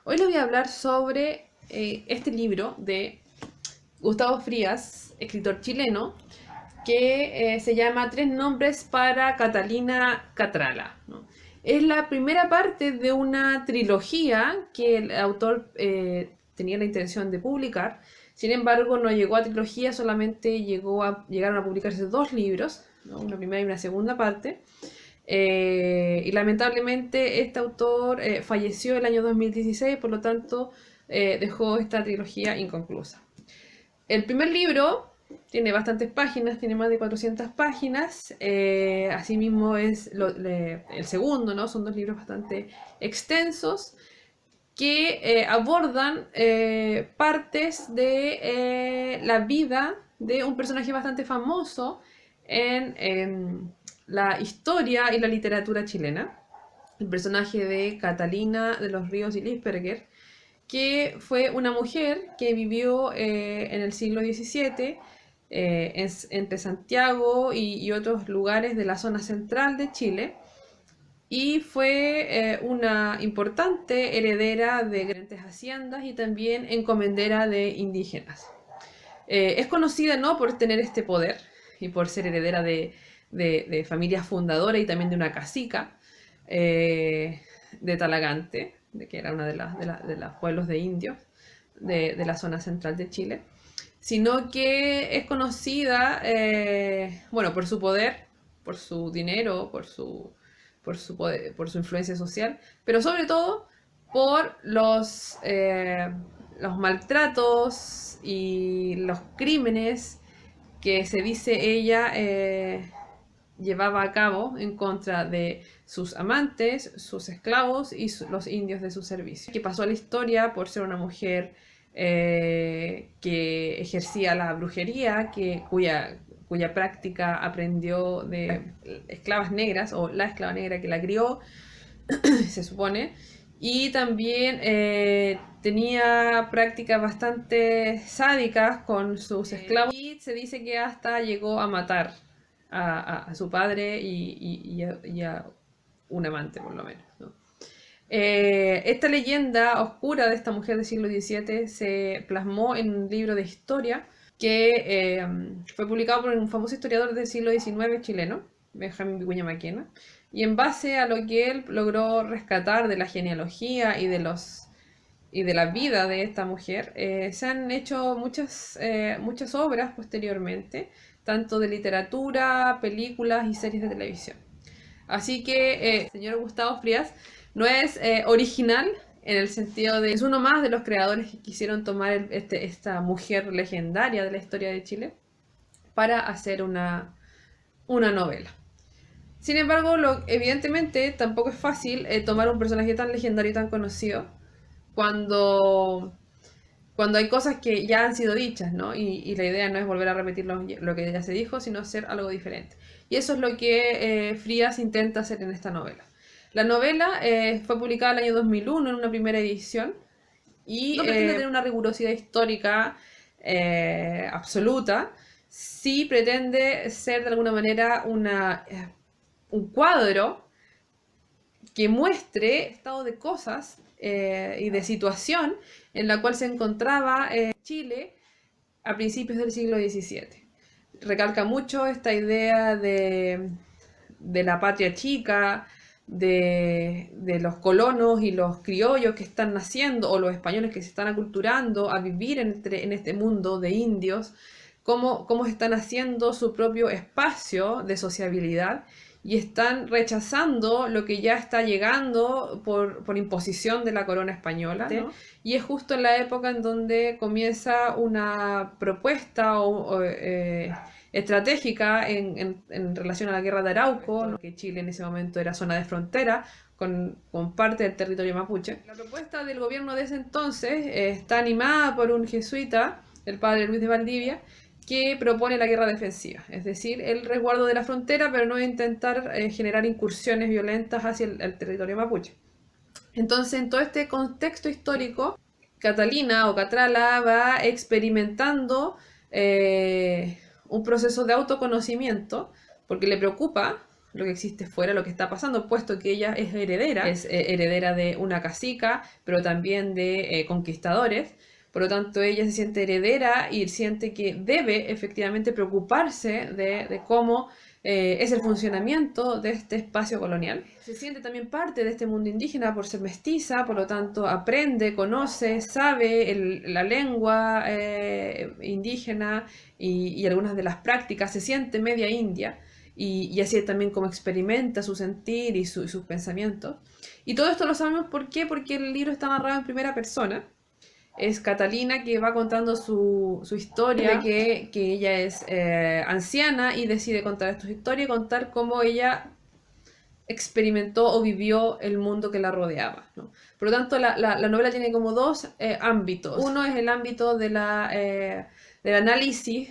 Hoy les voy a hablar sobre este libro de Gustavo Frías, escritor chileno, que se llama Tres nombres para Catalina Catrala, ¿no? Es la primera parte de una trilogía que el autor tenía la intención de publicar. Sin embargo, no llegó a trilogía, solamente llegaron a publicarse dos libros, ¿no? Una primera y una segunda parte. Y lamentablemente este autor falleció el año 2016, por lo tanto dejó esta trilogía inconclusa. El primer libro tiene bastantes páginas, tiene más de 400 páginas. Asimismo es el segundo, ¿no? Son dos libros bastante extensos que abordan partes de la vida de un personaje bastante famoso en la historia y la literatura chilena, el personaje de Catalina de los Ríos y Lisperger, que fue una mujer que vivió en el siglo XVII entre Santiago y otros lugares de la zona central de Chile, y fue una importante heredera de grandes haciendas y también encomendera de indígenas. Es conocida, ¿no?, por tener este poder y por ser heredera de familias fundadoras y también de una cacica de Talagante, que era una de los pueblos de indios de la zona central de Chile, sino que es conocida, bueno, por su poder, por su dinero, por su influencia social, pero sobre todo por los maltratos y los crímenes que se dice ella llevaba a cabo en contra de sus amantes, sus esclavos y los indios de su servicio. Que pasó a la historia por ser una mujer que ejercía la brujería, cuya práctica aprendió de esclavas negras, o la esclava negra que la crió, se supone, y también tenía prácticas bastante sádicas con sus esclavos, y se dice que hasta llegó a matar a su padre y a un amante, por lo menos, ¿no? Esta leyenda oscura de esta mujer del siglo XVII se plasmó en un libro de historia que fue publicado por un famoso historiador del siglo XIX chileno, Benjamín Vicuña Maquena, y en base a lo que él logró rescatar de la genealogía y de la vida de esta mujer, se han hecho muchas obras posteriormente, tanto de literatura, películas y series de televisión. Así que el señor Gustavo Frías no es original en el sentido de es uno más de los creadores que quisieron tomar esta mujer legendaria de la historia de Chile para hacer una novela. Sin embargo, evidentemente tampoco es fácil tomar un personaje tan legendario y tan conocido cuando, cuando hay cosas que ya han sido dichas, ¿no? Y la idea no es volver a repetir lo que ya se dijo, sino hacer algo diferente. Y eso es lo que Frías intenta hacer en esta novela. La novela fue publicada el año 2001 en una primera edición y no pretende tener una rigurosidad histórica absoluta, sí pretende ser de alguna manera un cuadro que muestre el estado de cosas y de situación en la cual se encontraba Chile a principios del siglo XVII. Recalca mucho esta idea de la patria chica, de los colonos y los criollos que están naciendo, o los españoles que se están aculturando a vivir en este mundo de indios, cómo están haciendo su propio espacio de sociabilidad y están rechazando lo que ya está llegando por imposición de la corona española, ¿no? Y es justo en la época en donde comienza una propuesta estratégica en relación a la guerra de Arauco, ¿no?, que Chile en ese momento era zona de frontera con parte del territorio mapuche. La propuesta del gobierno de ese entonces está animada por un jesuita, el padre Luis de Valdivia, que propone la guerra defensiva, es decir, el resguardo de la frontera, pero no intentar generar incursiones violentas hacia el territorio mapuche. Entonces, en todo este contexto histórico, Catalina o Catrala va experimentando un proceso de autoconocimiento, porque le preocupa lo que existe fuera, lo que está pasando, puesto que ella es heredera de una cacica, pero también de conquistadores. Por lo tanto, ella se siente heredera y siente que debe efectivamente preocuparse de cómo es el funcionamiento de este espacio colonial. Se siente también parte de este mundo indígena por ser mestiza, por lo tanto aprende, conoce, sabe la lengua indígena y algunas de las prácticas, se siente media india. Y así es también como experimenta su sentir y sus pensamientos. Y todo esto lo sabemos ¿por qué? Porque el libro está narrado en primera persona. Es Catalina que va contando su historia, de que ella es anciana y decide contar esta historia y contar cómo ella experimentó o vivió el mundo que la rodeaba, ¿no? Por lo tanto, la novela tiene como dos ámbitos. Uno es el ámbito del análisis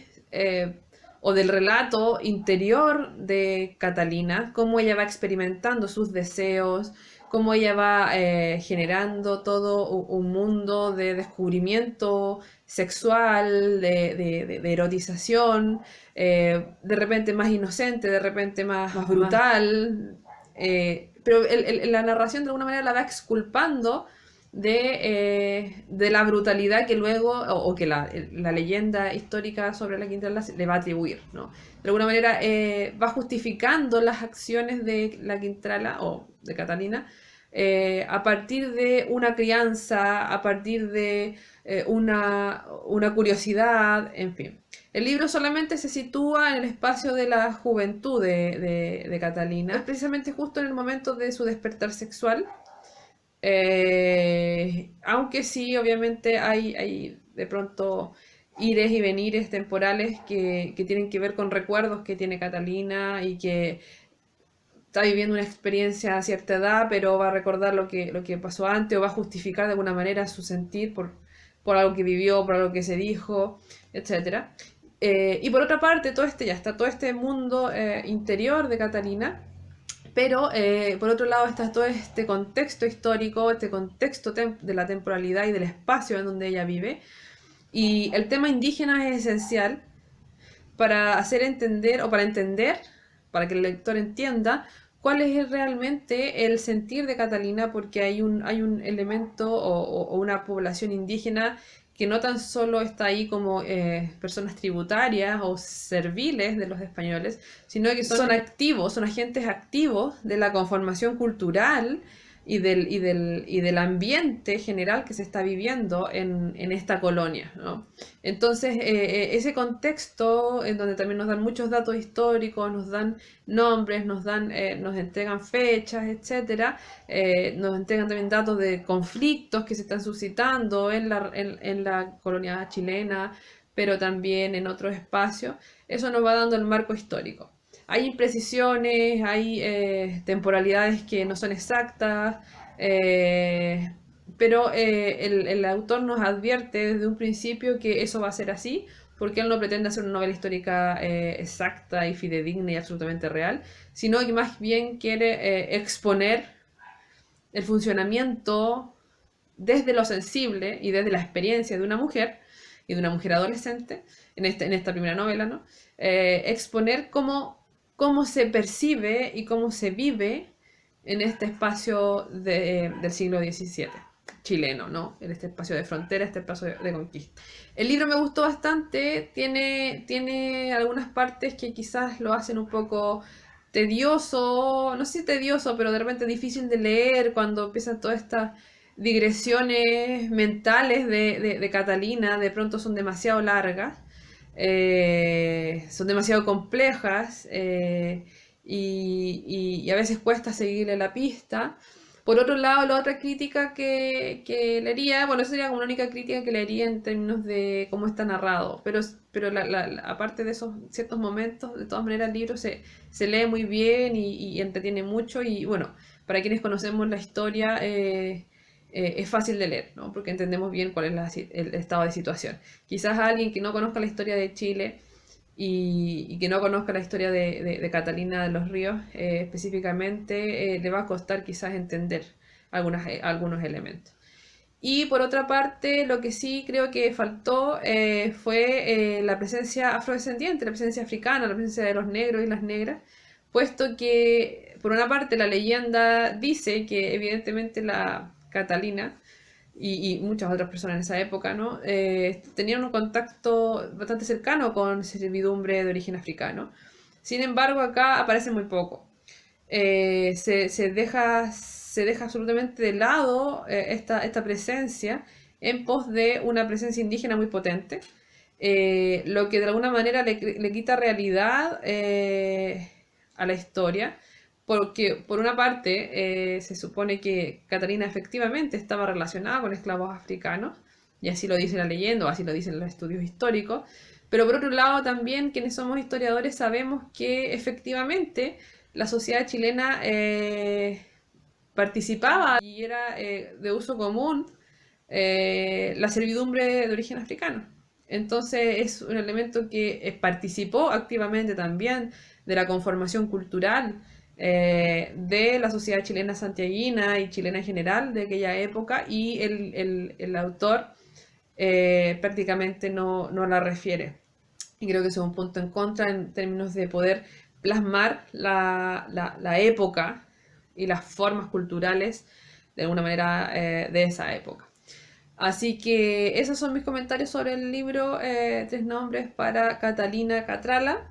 o del relato interior de Catalina, cómo ella va experimentando sus deseos, cómo ella va generando todo un mundo de descubrimiento sexual, de erotización, de repente más inocente, de repente más brutal, pero la narración de alguna manera la va exculpando de la brutalidad que luego, o que la leyenda histórica sobre la Quintrala le va a atribuir, ¿no? De alguna manera va justificando las acciones de la Quintrala o de Catalina a partir de una crianza, a partir de una curiosidad, en fin. El libro solamente se sitúa en el espacio de la juventud de Catalina, es precisamente justo en el momento de su despertar sexual, aunque sí, obviamente hay de pronto ires y venires temporales que tienen que ver con recuerdos que tiene Catalina y que está viviendo una experiencia a cierta edad, pero va a recordar lo que pasó antes o va a justificar de alguna manera su sentir por algo que vivió, por algo que se dijo, etcétera. Y por otra parte, ya está todo este mundo interior de Catalina, pero por otro lado está todo este contexto histórico, este contexto de la temporalidad y del espacio en donde ella vive. Y el tema indígena es esencial para hacer entender, o para que el lector entienda cuál es realmente el sentir de Catalina, porque hay un elemento o una población indígena que no tan solo está ahí como personas tributarias o serviles de los españoles, sino que son activos, son agentes activos de la conformación cultural y del ambiente general que se está viviendo en esta colonia, ¿no? Entonces, ese contexto en donde también nos dan muchos datos históricos, nos dan nombres, nos entregan fechas, etcétera, nos entregan también datos de conflictos que se están suscitando en la colonia chilena, pero también en otros espacios. Eso nos va dando el marco histórico. Hay imprecisiones, hay temporalidades que no son exactas, pero el autor nos advierte desde un principio que eso va a ser así, porque él no pretende hacer una novela histórica exacta y fidedigna y absolutamente real, sino que más bien quiere exponer el funcionamiento desde lo sensible y desde la experiencia de una mujer, y de una mujer adolescente, en esta primera novela, ¿no? Exponer cómo se percibe y cómo se vive en este espacio del siglo XVII chileno, ¿no? En este espacio de frontera, este espacio de conquista. El libro me gustó bastante, tiene algunas partes que quizás lo hacen un poco tedioso, no sé si tedioso, pero de repente difícil de leer cuando empiezan todas estas digresiones mentales de Catalina, de pronto son demasiado largas. Son demasiado complejas y a veces cuesta seguirle la pista. Por otro lado, la otra crítica que leería, bueno, esa sería como la única crítica que leería en términos de cómo está narrado, pero aparte de esos ciertos momentos, de todas maneras el libro se lee muy bien y entretiene mucho y bueno, para quienes conocemos la historia es fácil de leer, ¿no? Porque entendemos bien cuál es el estado de situación. Quizás a alguien que no conozca la historia de Chile y que no conozca la historia de Catalina de los Ríos específicamente, le va a costar quizás entender algunos elementos. Y por otra parte, lo que sí creo que faltó fue la presencia afrodescendiente, la presencia africana, la presencia de los negros y las negras, puesto que, por una parte, la leyenda dice que evidentemente la Catalina y muchas otras personas en esa época, ¿no? Tenían un contacto bastante cercano con servidumbre de origen africano. Sin embargo, acá aparece muy poco. Se deja absolutamente de lado esta presencia en pos de una presencia indígena muy potente, lo que de alguna manera le quita realidad a la historia, porque por una parte se supone que Catalina efectivamente estaba relacionada con esclavos africanos, y así lo dice la leyenda, o así lo dicen los estudios históricos, pero por otro lado también quienes somos historiadores sabemos que efectivamente la sociedad chilena participaba y era de uso común la servidumbre de origen africano. Entonces es un elemento que participó activamente también de la conformación cultural de la sociedad chilena santiaguina y chilena en general de aquella época, y el autor prácticamente no la refiere. Y creo que eso es un punto en contra en términos de poder plasmar la época y las formas culturales de alguna manera de esa época. Así que esos son mis comentarios sobre el libro Tres nombres para Catalina Catrala.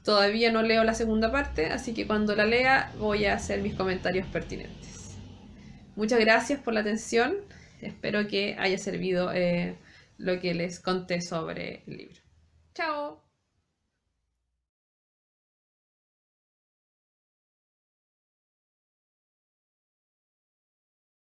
Todavía no leo la segunda parte, así que cuando la lea voy a hacer mis comentarios pertinentes. Muchas gracias por la atención. Espero que haya servido lo que les conté sobre el libro. ¡Chao!